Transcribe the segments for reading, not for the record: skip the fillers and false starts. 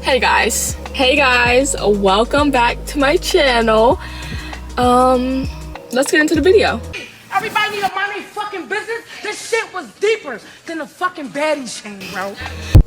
Hey guys, welcome back to my channel. Let's get into the video. Everybody need to mind their fucking business. This shit was deeper than the fucking baddie chain, bro.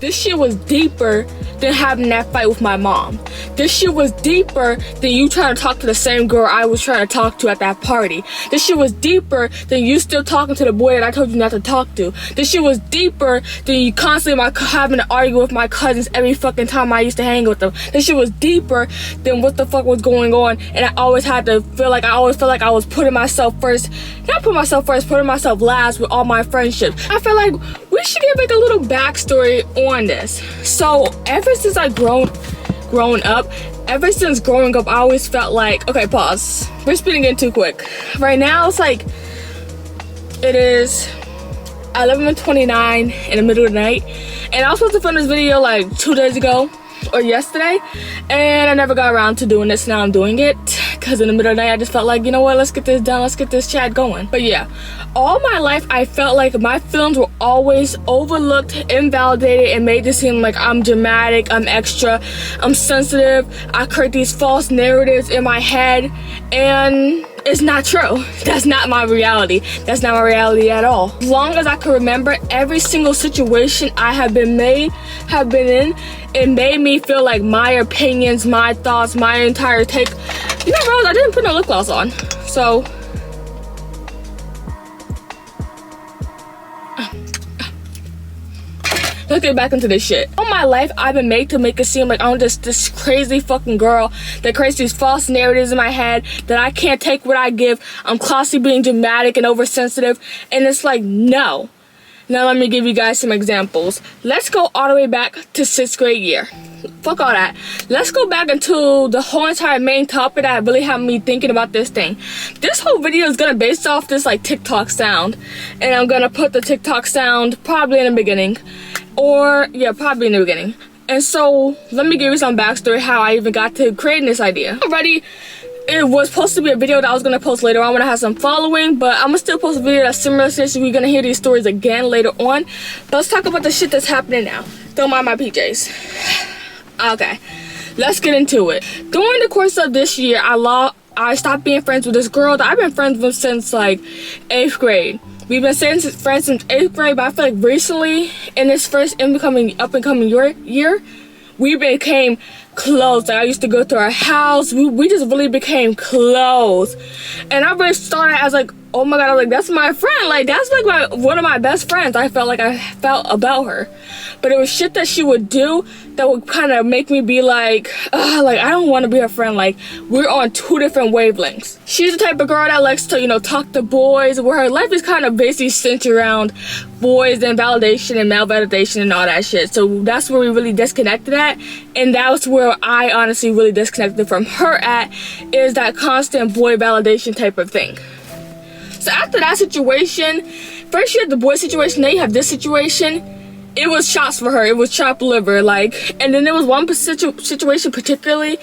This shit was deeper than having that fight with my mom. This shit was deeper than you trying to talk to the same girl I was trying to talk to at that party. This shit was deeper than you still talking to the boy that I told you not to talk to. This shit was deeper than you constantly having to argue with my cousins every fucking time I used to hang with them. This shit was deeper than what the fuck was going on, and I always felt like I was putting myself first. Not putting myself first, putting myself last with all my friendships. I feel like we should give like a little backstory on this. So ever since I grown up, I always felt like, okay, pause. We're speeding in too quick. Right now it's like, it is 11:29 in the middle of the night, and I was supposed to film this video like 2 days ago or yesterday, and I never got around to doing this. Now I'm doing it because in the middle of the night I just felt like, you know what, let's get this done, let's get this chat going. But yeah, all my life I felt like my feelings were always overlooked, invalidated, and made to seem like I'm dramatic, I'm extra, I'm sensitive. I create these false narratives in my head, and it's not true. That's not my reality. That's not my reality at all. As long as I can remember, every single situation I have been in, it made me feel like my opinions, my thoughts, my entire take. You know, Rose, I didn't put no lip gloss on, so let's get back into this shit. All my life, I've been made to make it seem like I'm just this crazy fucking girl that creates these false narratives in my head, that I can't take what I give. I'm constantly being dramatic and oversensitive, and it's like, no. Now let me give you guys some examples. Let's go all the way back to 6th grade year. Fuck all that. Let's go back into the whole entire main topic that really had me thinking about this thing. This whole video is gonna base off this like TikTok sound, and I'm gonna put the TikTok sound probably in the beginning, or yeah, probably in the beginning. And so let me give you some backstory how I even got to creating this idea. Already, it was supposed to be a video that I was gonna post later on when I have some following, but I'm gonna still post a video that's similar to this. We're gonna hear these stories again later on. But let's talk about the shit that's happening now. Don't mind my PJs. Okay, let's get into it. During the course of this year, I stopped being friends with this girl that I've been friends with since like 8th grade. We've been friends since 8th grade, but I feel like recently, in this first up and coming year, we became close. Like, I used to go to her house. We just really became close, and I really started as like, oh my god, I was like, that's my friend. Like, that's like one of my best friends. I felt about her, but it was shit that she would do that would kind of make me be like, like I don't want to be her friend. Like, we're on 2 different wavelengths. She's the type of girl that likes to, you know, talk to boys, where her life is kind of basically centered around boys and validation and male validation and all that shit. So that's where we really disconnected at, and that was where I honestly really disconnected from her at, is that constant boy validation type of thing. So after that situation, first you had the boy situation, then you have this situation. It was shots for her. It was chopped liver, like, and then there was one situation particularly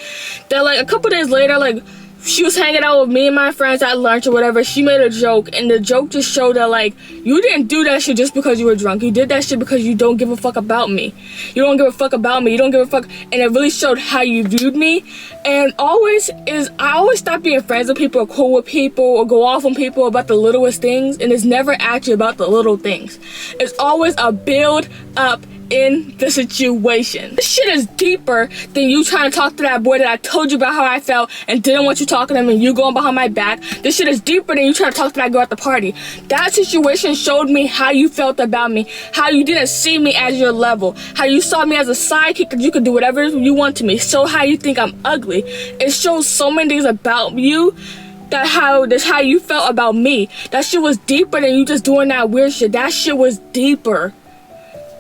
that like a couple days later, like, she was hanging out with me and my friends at lunch or whatever. She made a joke, and the joke just showed that like, you didn't do that shit just because you were drunk. You did that shit because you don't give a fuck about me. You don't give a fuck about me. You don't give a fuck. And it really showed how you viewed me. And I always stop being friends with people or cool with people or go off on people about the littlest things. And it's never actually about the little things. It's always a build up in the situation. This shit is deeper than you trying to talk to that boy that I told you about how I felt and didn't want you talking to him, and you going behind my back. This shit is deeper than you trying to talk to that girl at the party. That situation showed me how you felt about me, how you didn't see me as your level, how you saw me as a sidekick that you could do whatever you want to me. So how you think I'm ugly. It shows so many things about you, that's how you felt about me. That shit was deeper than you just doing that weird shit. That shit was deeper.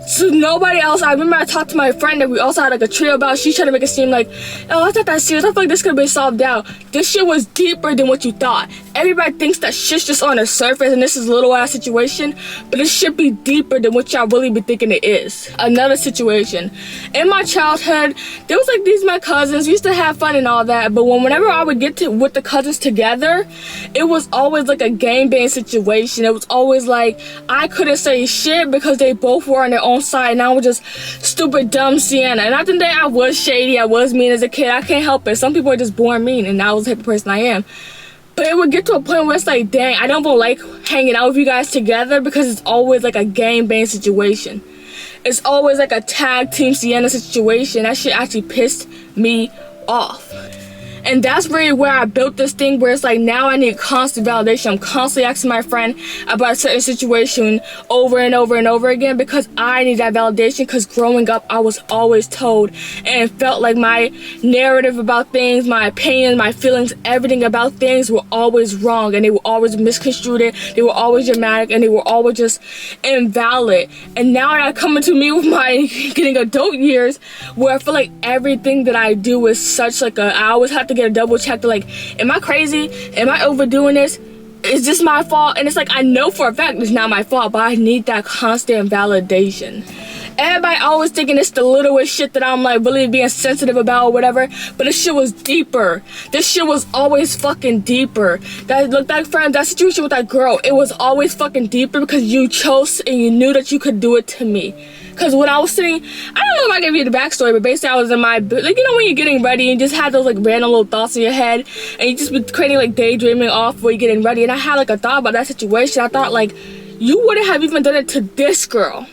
So nobody else, I remember I talked to my friend that we also had like a trio about. She tried to make it seem like, oh, it's not that serious. I feel like this could have been solved out. This shit was deeper than what you thought. everybody thinks that shit's just on the surface and this is a little ass situation, but it should be deeper than what y'all really be thinking it is. Another situation. In my childhood, there was like these my cousins. We used to have fun and all that, but whenever I would get with the cousins together, it was always like a game bang situation. It was always like I couldn't say shit because they both were on their own side and I was just stupid dumb Sienna. And I think that I was shady, I was mean as a kid. I can't help it. Some people are just born mean and I was the type of person I am. But it would get to a point where it's like, dang, I don't even like hanging out with you guys together because it's always like a game bang situation. It's always like a tag team Sienna situation. That shit actually pissed me off. And that's really where I built this thing where it's like now I need constant validation. I'm constantly asking my friend about a certain situation over and over and over again because I need that validation, because growing up I was always told and felt like my narrative about things, my opinions, my feelings, everything about things were always wrong and they were always misconstrued, they were always dramatic, and they were always just invalid. And now that I come into me with my getting adult years where I feel like everything that I do is such like I always have to get a double check to like, am I crazy? Am I overdoing this? Is this my fault? And it's like, I know for a fact it's not my fault, but I need that constant validation. Everybody always thinking it's the littlest shit that I'm like really being sensitive about or whatever, but this shit was deeper. This shit was always fucking deeper. That situation with that girl, it was always fucking deeper because you chose and you knew that you could do it to me. Because when I was sitting, I don't know if I gave you the backstory, but basically I was in my, like, you know when you're getting ready and you just have those like random little thoughts in your head and you just be creating like daydreaming off while you're getting ready. And I had like a thought about that situation. I thought like, you wouldn't have even done it to this girl.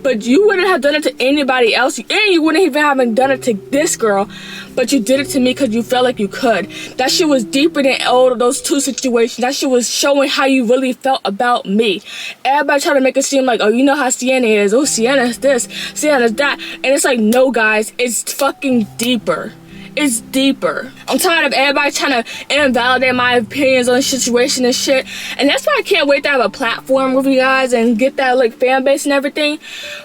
But you wouldn't have done it to anybody else, and you wouldn't even have done it to this girl, but you did it to me because you felt like you could. That shit was deeper than all of those two situations. That shit was showing how you really felt about me. Everybody trying to make it seem like, oh, you know how Sienna is. Oh, Sienna's this, Sienna's that. And it's like, no, guys, it's fucking deeper. It's deeper. I'm tired of everybody trying to invalidate my opinions on the situation and shit. And that's why I can't wait to have a platform with you guys and get that like fan base and everything,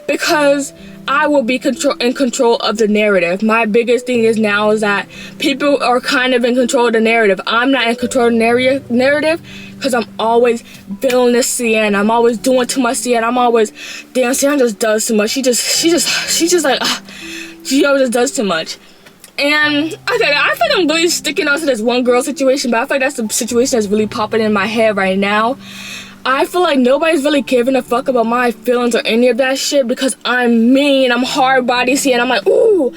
because I will be in control of the narrative. My biggest thing is now is that people are kind of in control of the narrative. I'm not in control of the narrative because I'm always feeling this Sienna. I'm always doing too much Sienna. I'm always, damn, Sienna just does too much. She just like, she always just does too much. And okay, I feel like I'm really sticking on to this one girl situation, but I feel like that's the situation that's really popping in my head right now. I feel like nobody's really giving a fuck about my feelings or any of that shit because I'm mean, I'm hard body, see, and I'm like, ooh,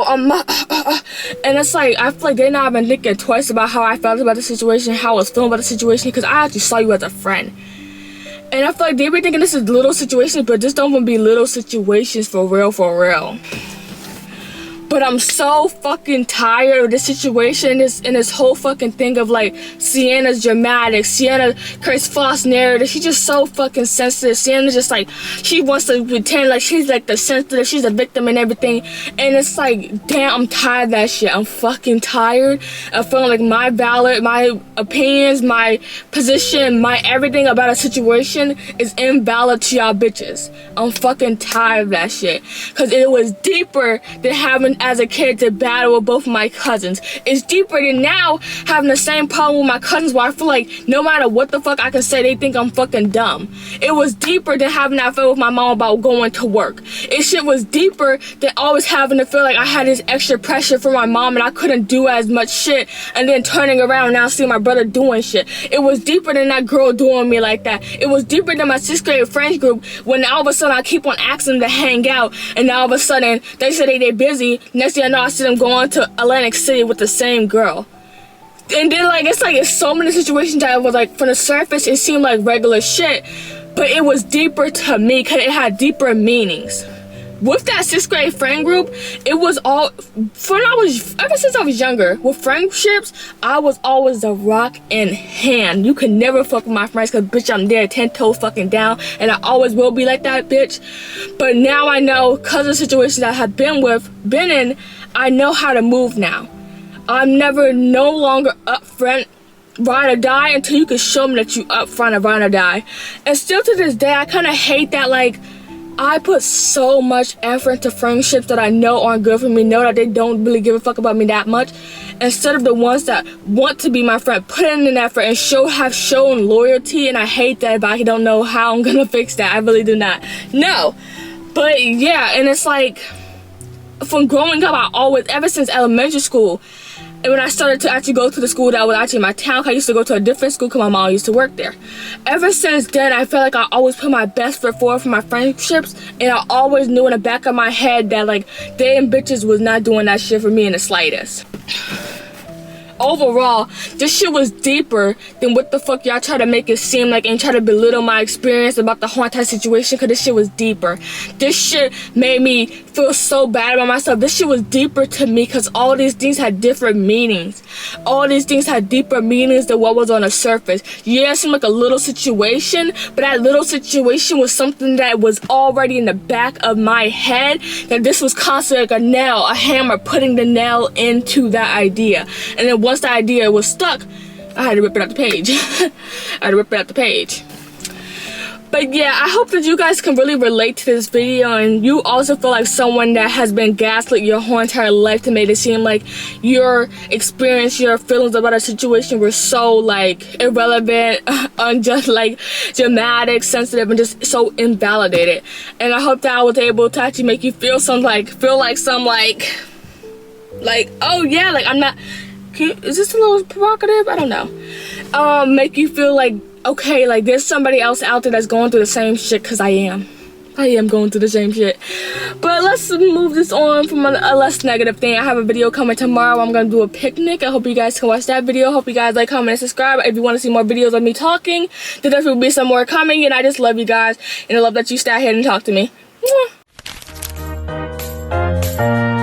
I'm and it's like, I feel like they're not even thinking twice about how I felt about the situation, how I was feeling about the situation, because I actually saw you as a friend. And I feel like they be thinking this is little situations, but this don't even be little situations for real, for real. But I'm so fucking tired of this situation and this whole fucking thing of like Sienna's dramatic, Sienna creates false narrative. She's just so fucking sensitive. Sienna's just like, she wants to pretend like she's like the sensitive, she's a victim and everything. And it's like, damn, I'm tired of that shit. I'm fucking tired of feeling like my opinions, my position, my everything about a situation is invalid to y'all bitches. I'm fucking tired of that shit. Cause it was deeper than having as a kid to battle with both of my cousins. It's deeper than now having the same problem with my cousins where I feel like no matter what the fuck I can say, they think I'm fucking dumb. It was deeper than having that fight with my mom about going to work. It shit was deeper than always having to feel like I had this extra pressure from my mom and I couldn't do as much shit, and then turning around and now seeing my brother doing shit. It was deeper than that girl doing me like that. It was deeper than my 6th grade friends group when all of a sudden I keep on asking them to hang out and now all of a sudden they say they're busy. Next thing I know, I see them going to Atlantic City with the same girl. And then like it's so many situations that was like, from the surface it seemed like regular shit, but it was deeper to me because it had deeper meanings. With that 6th grade friend group, it was all ever since I was younger, with friendships, I was always the rock in hand. You could never fuck with my friends because bitch, I'm there 10 toes fucking down, and I always will be like that bitch. But now I know, cause of situations I have been in, I know how to move now. I'm no longer up front, ride or die until you can show me that you up front and ride or die. And still to this day, I kind of hate that like, I put so much effort into friendships that I know aren't good for me, know that they don't really give a fuck about me that much, instead of the ones that want to be my friend, put in an effort and have shown loyalty. And I hate that, but I don't know how I'm gonna fix that. I really do not. No. But yeah, and it's like, from growing up, I always, ever since elementary school, and when I started to actually go to the school that was actually in my town, I used to go to a different school because my mom used to work there. Ever since then, I felt like I always put my best foot forward for my friendships, and I always knew in the back of my head that, like, they and bitches was not doing that shit for me in the slightest. Overall, this shit was deeper than what the fuck y'all try to make it seem like and try to belittle my experience about the whole entire situation, because this shit was deeper. This shit made me feel so bad about myself. This shit was deeper to me because all these things had different meanings. All these things had deeper meanings than what was on the surface. Yeah, it seemed like a little situation, but that little situation was something that was already in the back of my head, that this was constantly like a nail, a hammer, putting the nail into that idea. And then once the idea was stuck, I had to rip it out the page. I had to rip it out the page. But yeah, I hope that you guys can really relate to this video, and you also feel like someone that has been gaslit your whole entire life to make it seem like your experience, your feelings about a situation were so like irrelevant, unjust, like dramatic, sensitive, and just so invalidated. And I hope that I was able to actually make you feel some like oh yeah, like I'm not. Is this a little provocative? I don't know. Make you feel like, okay, like there's somebody else out there that's going through the same shit, because I am going through the same shit. But let's move this on from a less negative thing. I have a video coming tomorrow. I'm gonna do a picnic. I hope you guys can watch that video. Hope you guys like, comment, and subscribe. If you want to see more videos of me talking, there definitely will be some more coming. And I just love you guys, and I love that you stay here and talk to me. Mwah.